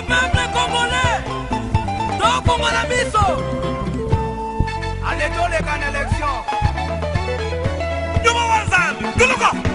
peuple congolais, donc on a mis ça. Allez, tous les cas d'élection. Nous allons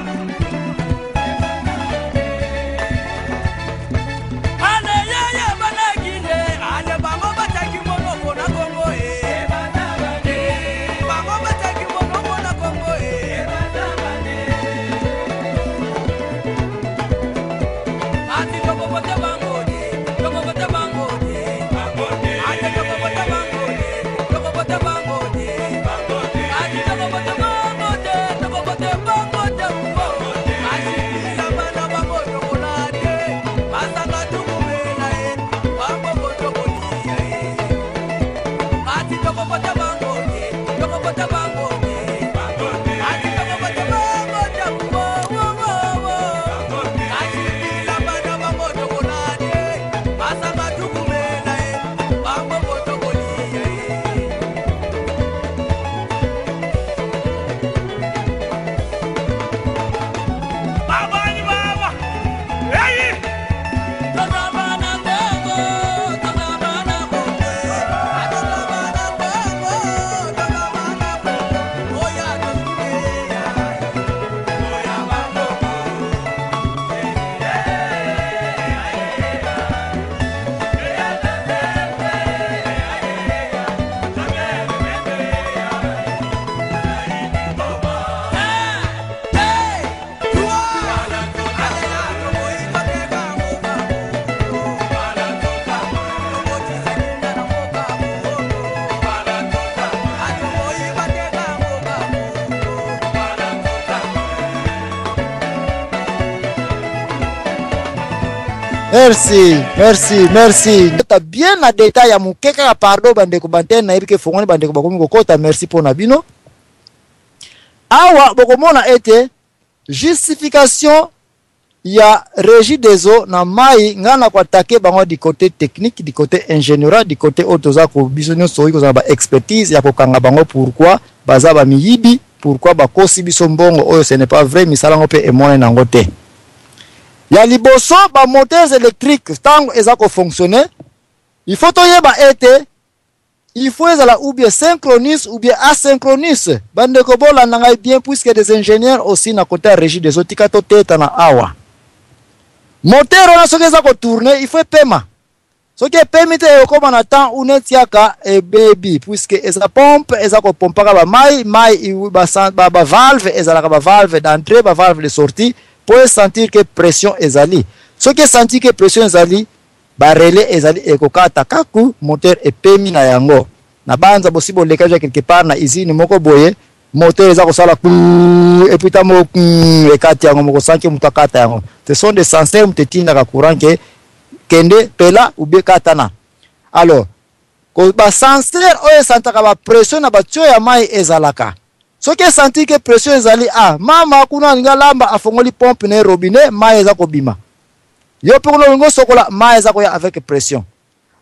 Merci. Tu as bien la détail à mon keka pardon bande ko bantene na ibike fongoni bande ko bakomi ko kota merci pour nabino. Awa bokomona ete justification ya régie des eaux na mai ngana kwa attaquer bango du côté technique, du côté ingénieur, du côté otoza ko bisonyo soyi ko za ba expertise ya ko kanga bango pourquoi baza ba miyibi, pourquoi ba kosi biso mbongo oyo ce n'est pas vrai misalango pe emone nango te. Ya liboso ba moteurs électriques tango ezako fonctionner il faut toyeba ete il faut ezala ou bien synchronise ou bien asynchronise bande ko bola nanga bien puisque des ingénieurs aussi na côté régie des autres kato teta na awa moteur on a soki ezako tourner il faut paiement soki permite okoma na temps unetiaka e baby puisque eza pompe ezako pompaka ba mai ba valve ezala ba valve d'entrée ba valve de sortie pour sentir que pression ezali. Ce qui sentir que pression ezali, ba relais ezali ekokata kaku moteur epemi na yango. Na banza possible lekage quelque part na usine moko boye, moteur ezako sala et puis tamo ekati yango moko sanki mutakata yango. Ce sont des senseurs mtetinda ka courant ke kende pela ou be katana. Alors, ko ba senseur oyo santaka ba pression na ba tio ya mai ezalaka. Ce qui est senti que pression ezali mama kuna nga lamba afongoli pompe na robinet mai ezako bima. Yo pe kuna ngo sokola mai ezako ya avec pression.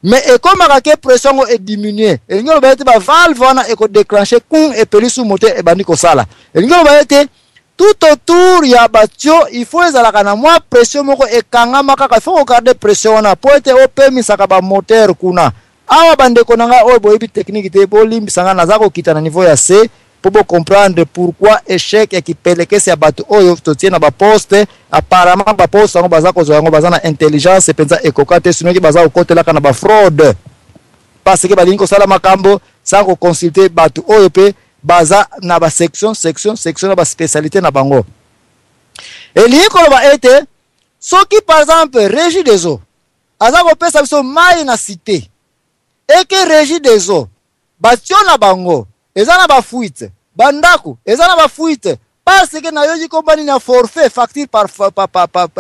Mais et comme que pression est diminuée, et ngo ba ete ba valve wana eko déclencher kun et peli sous moteur e bandi ko sala. Et ngo ba ete tout autour ya batio il faut ezala kana moi pression moko ekanga makaka il faut garder pression wana po ete o permis saka ba moteur kuna. Awa bande konanga o boyebi technique te bo limbisanga nazako kita na niveau ya C. Pour comprendre pourquoi échec et qui peleke se abatu oyo totien na ba poste apparemment ba poste ngo bazako zongo bazana intelligence penza ekokate sino ki bazako kotela kana ba fraude parce que balingo sala makambo sans ko consulter batu oyo pe baza na ba section na ba spécialité na bango et liko ba ete soki par exemple régie des eaux azako pesa biso mai na cité et que régie des eaux batio na bango ezana ba fuite bandako ezana ba fuite parce que na yoji compagnie na forfait facture par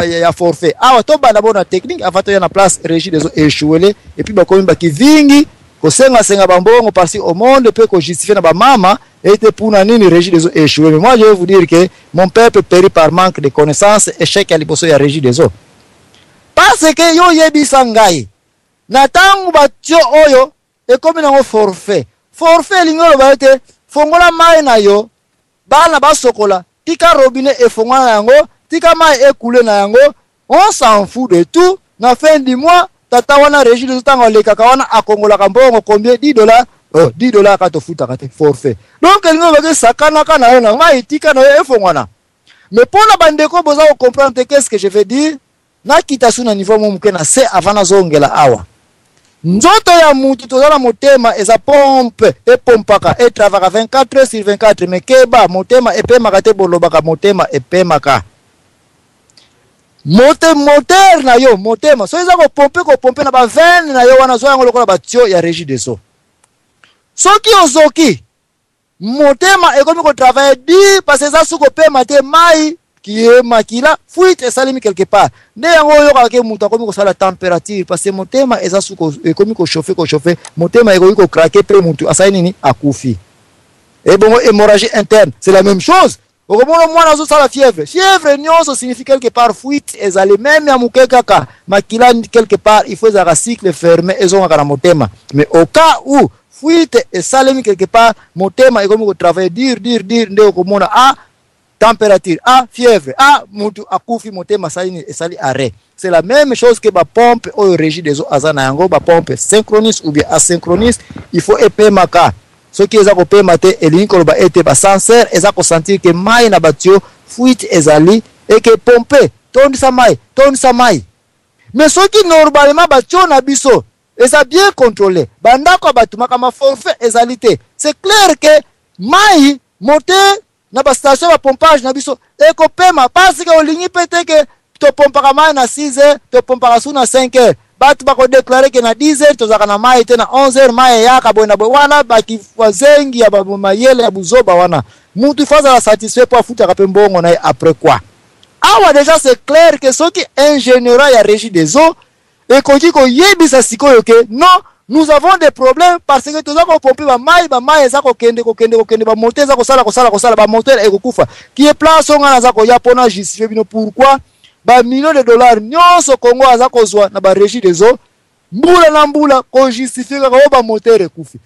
ya forfait awa to bana bona technique avato ya na place régie des eaux échoué et puis ba komi ba kivingi ko senga bambongo parce au monde peut ko justifier na ba mama était pour na nini régie des eaux échoué mais moi je vais vous dire que mon peuple périt par manque de connaissances échec à liboso ya régie des eaux parce que yo yebi sangai na tangu ba tio oyo e komi na forfait lingolo ba ete fongola mai na yo bana ba sokola tika robinet e fongola na yango tika mai e coulé na yango on s'en fout de tout na fin du mois tata wana régie des eaux tanga lekaka wana akongolaka mbongo combien 10 dollars. Oh, 10 dollars kato futa kate forfait. Donc elle nous va sakana kana yo na mai tika na yo efongwana. Mais pour la bandeko boza comprendre qu'est-ce que je veux dire? Na kitasu na niveau momuke na se avana zongela awa. Nzoto ya mutu tozala motema eza pompe e pompaka e travaka 24 heures sur 24 mais keba motema epemaka te bolobaka motema epemaka. Moteur na yo motema so eza ko pompe na ba veine na yo wana zo yango lokola batio ya régie des eaux. Soki ozoki motema ekomi ko travailler di parce que ça suko pema te mai qui est makila fuite et salimi quelque part ne yango yo ka ke mutu akomi ko sala température parce que motema eza suko ekomi ko chauffer motema ekomi ko craquer pe mutu asali nini akufi et bon hémorragie interne c'est la même chose. Okomona mwana zo sala fièvre nyonso signifie quelque part fuite ezali même ya mukekaka makila quelque part il faut un cycle fermé ezonga na motema mais au cas où fuite et salemi quelque part motema ekomi ko travailler dire nde okomona a température a fièvre a mutu akufi motema salini esali arrêt. C'est la même chose que ba pompe au régie des eaux azana yango ba pompe synchronise ou bien asynchronise il faut epemaka. Ce qui est à côté maté et l'incolo ba été ba sincère et ça sentir que mai na batio fuite ezali et que pomper ton sa mai mais ce qui normalement batio na biso et ça bien contrôlé banda ko batumaka ma forfait ezalité c'est clair que mai moteur na ba station ba pompage na biso et ko pema parce que olingi pété que to pompaka mai na 6 heures to pompaka suna 5 heures. Batu bako déclarer que na 10 heures tozaka na mai te na 11 heures mai yaka boy na boy wana baki wazengi ya babu mayele ya buzoba wana mutu faza la satisfait pour futa ka pembongo na après quoi. Awa déjà c'est clair que ceux qui ingénieur ya régie des eaux et ko yebisa sikoyo ke non nous avons des problèmes parce que tozako pomper ba mai ezako kende ba moteur ezako sala ba moteur ekokufa qui est place on na zako yapona justifier bino pourquoi ba millions de dollars nyonso Congo azako zwa na ba régie des eaux mbula na mbula ko justifier ka ba moteur ekufi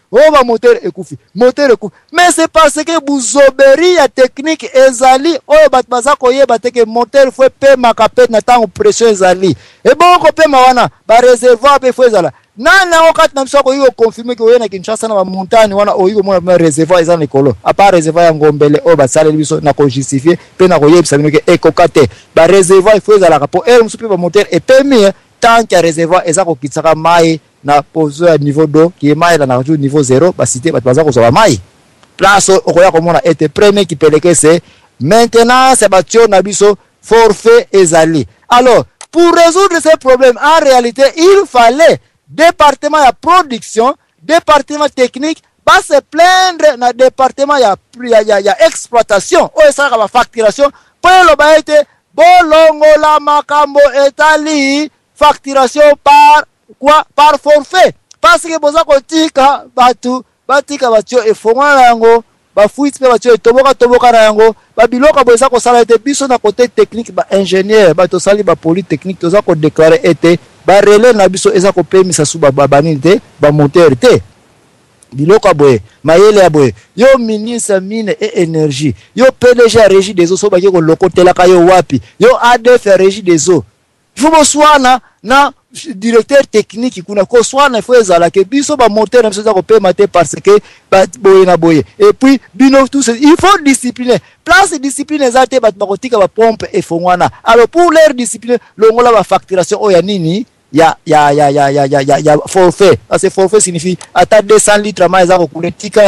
mais c'est parce que buzoberi ya technique ezali oyo bat bazako yeba teke moteur faut pema kapet na tango pression ezali et bon ko pema wana ba réservoir be faut ezala nana okati na msoko hiyo confirmer que oyena Kinshasa na ba montagne wana oyo mona réservoir ezana ekolo a part réservoir ya ngombele oyo basale biso na ko justifier pe na ko yebisa bino ke ekokate ba réservoir faut ezala ka po el musupe ba moteur et permis tant que réservoir ezako kitsaka mai na pozo ya niveau d'eau qui est mai na niveau 0 ba cité ba bazako zo ba mai place okoya komona était premier qui peleke c'est maintenant c'est batio na biso forfait ezali. Alors pour résoudre ces problèmes en réalité il fallait département ya production, département technique, va se plaindre na département ya exploitation, ou ça la facturation, pour le baïté, bolongo la makambo etali, facturation par quoi? Par forfait. Parce que boza kotika batika batio e fonga yango, ba fuite pe batio e toboka na yango, ba biloka boza ko sala ete biso na côté technique ba ingénieur, ba to sali ba polytechnique toza ko déclarer ete ba relais na biso eza ko pemisa su ba banini te ba moteur te biloko boye mayele ya boye yo ministre mine et énergie yo PDG ya régie des eaux so ba ko lokotela ka yo wapi yo ADF ya régie des eaux il faut boswana na directeur technique kuna ko swana il faut ezala ke biso ba moteur na biso za ko pema te parce que ba boye na boye et puis bino tout il faut discipliner place discipline ezate ba bakotika ba pompe et fongwana. Alors pour leur discipline longola ba facturation o ya nini ya forfait. Parce que forfait signifie à 200 litres mais ça ko tika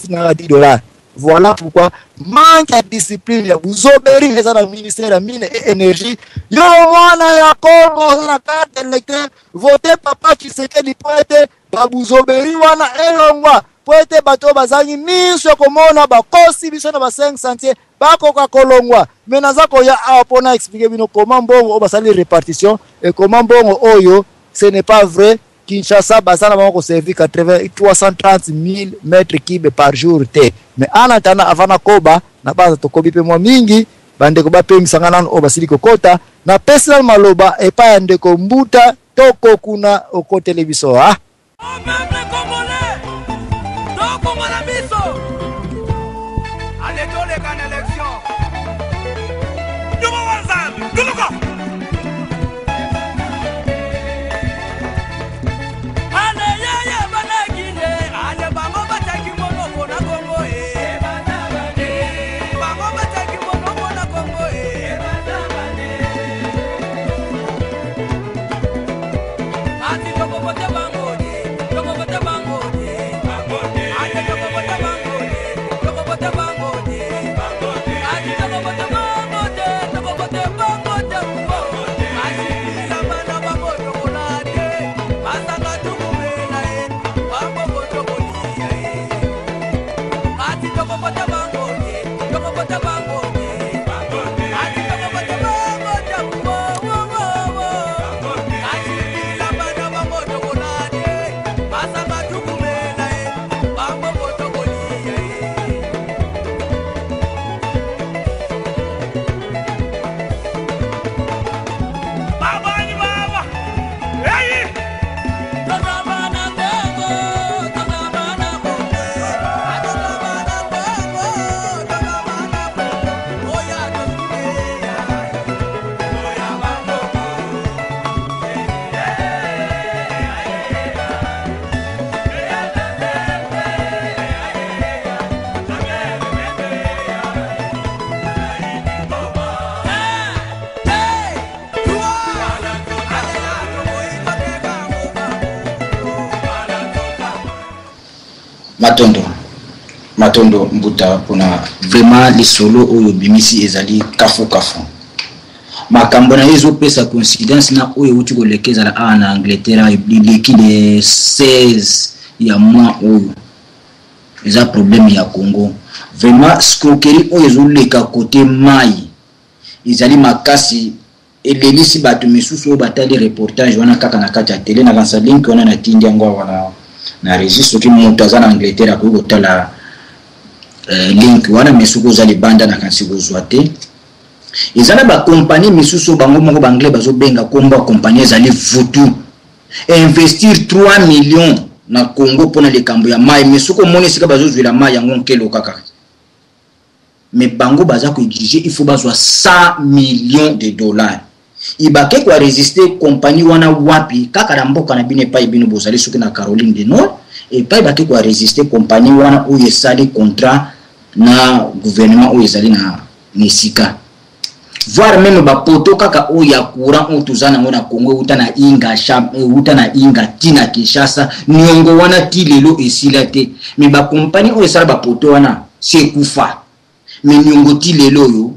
na 10 dollars. Voilà pourquoi manque de discipline ya buzoberi eza na ministère ya mine et énergie yo wana ya Congo na carte électeur voter papa Tshisekedi poete babuzoberi wana elongwa poete bato bazangi miso komona bakosi biso na ba 5 centiers bakoka kolongwa mais nazako ya apona expliquer bino comment bongo basali répartition et comment bongo oyo ce n'est pas vrai. Kinshasa basana bango servi 330 000 mètres cubes par jour te mais en attendant avant koba na baza tokobi pe mwa mingi bande ko bape misangana o basili kokota na personal maloba e pa ndeko mbuta toko kuna oko televiso ha Matondo mbuta pona vraiment les solo oyo bimisi ezali kafu makambo na ezo pesa coïncidence na oyo uti ko lekeza la na Angleterre leki de 16 ya mois oyo eza problème ya Congo vraiment escroquerie oyo ezo leka côté mai ezali makasi elelisi bato misusu batali reportage wana kaka na kati ya télé na kansa link wana na tindi yango wana na registre ki moto aza na Angleterre ko kotala link wana misuko za libanda na kansi kozwa te ezana ba compagnie misusu bango moko banglais bazo benga komba compagnie ezali vutu investir 3 millions na Congo pona likambo ya mai misuko moni sika bazo zwila mai yango nkelo kaka mais bango baza ko exiger il faut bazwa 100 millions de dollars ibake kwa résister compagnie wana wapi kaka na mboka na bine pa ibino bozali suki na Caroline du Nord et pa ibake kwa résister compagnie wana oyo esali contrat na gouvernement oyo ezali na nisika voir même ba poto kaka oyo ya courant oyo tuzana ngona Congo uta na inga tina Kinshasa niongo wana ti lelo esila te mais ba compagnie oyo esala ba poto wana c'est kufa mais niongo ti lelo yo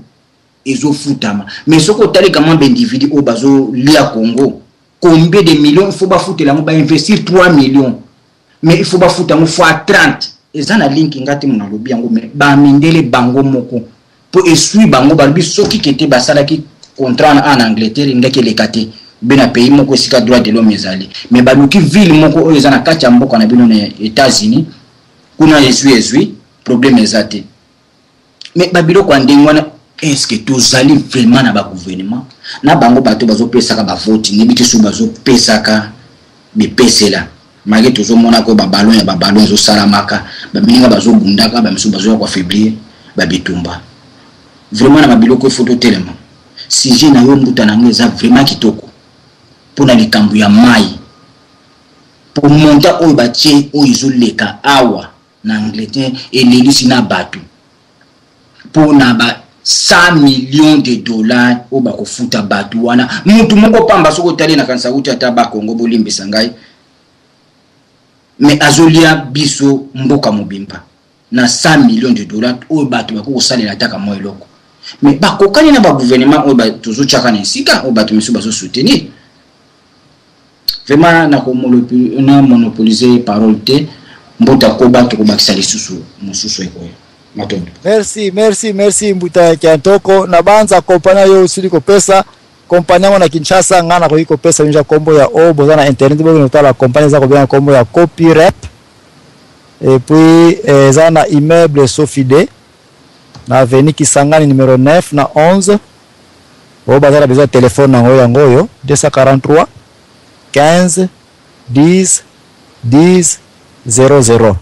ezo futama mais soko tali kama individu o bazo lia Congo combien de millions il faut ba futela mo ba investir 3 millions mais il faut ba futango fois 30 ezana link ngati mona lobi yango mais ba mindele bango moko pour essuie bango balbi soki kete basala ki contrat en Angleterre ngaki lekate bena pays moko sika droit de l'homme ezali mais baluki ville moko oyo ezana kati ya mboka na bino na États-Unis kuna essuie problème ezate mais babilo kwa ndengwana est-ce que tozali vraiment na ba gouvernement na bango bato bazo pesaka ba vote ni bikisu bazo pesaka be pesela mage tozo mona ko ba ballon zo salamaka ba mininga bazo bundaka ba misu bazo kwa faiblir ba bitumba vraiment na mabiloko photo telema si je na yo mbuta na ngeza vraiment kitoko pona likambu ya mai pour monta oyo batie oyo zo leka awa na Angleterre et lelisi na batu pour na ba 100 millions de dollars o bako futa batu wana mutu moko pamba soko tali na kansa uti ata ba Congo bolimbisa ngai mais azolia biso mboka mobimba na 100 millions de dollars o batu bako salela taka mo eloko mais bako kani na ba gouvernement o ba tozo chaka na sika o batu misu bazo soutenir vraiment na monopoliser parole te mbota ko batu ko bakisa lisusu mususu eko matondo. Merci mbuta kiantoko na banza kompanya yo usiliko pesa kompanya na Kinshasa ngana ko iko pesa nja kombo ya obo za na internet bo notala kompanya za ko bien kombo ya copyrep et puis za na immeuble Sofide na avenue Kisangani numéro 9 na 11 bo bazala besoin téléphone na ngoyo 243 15 10 10 00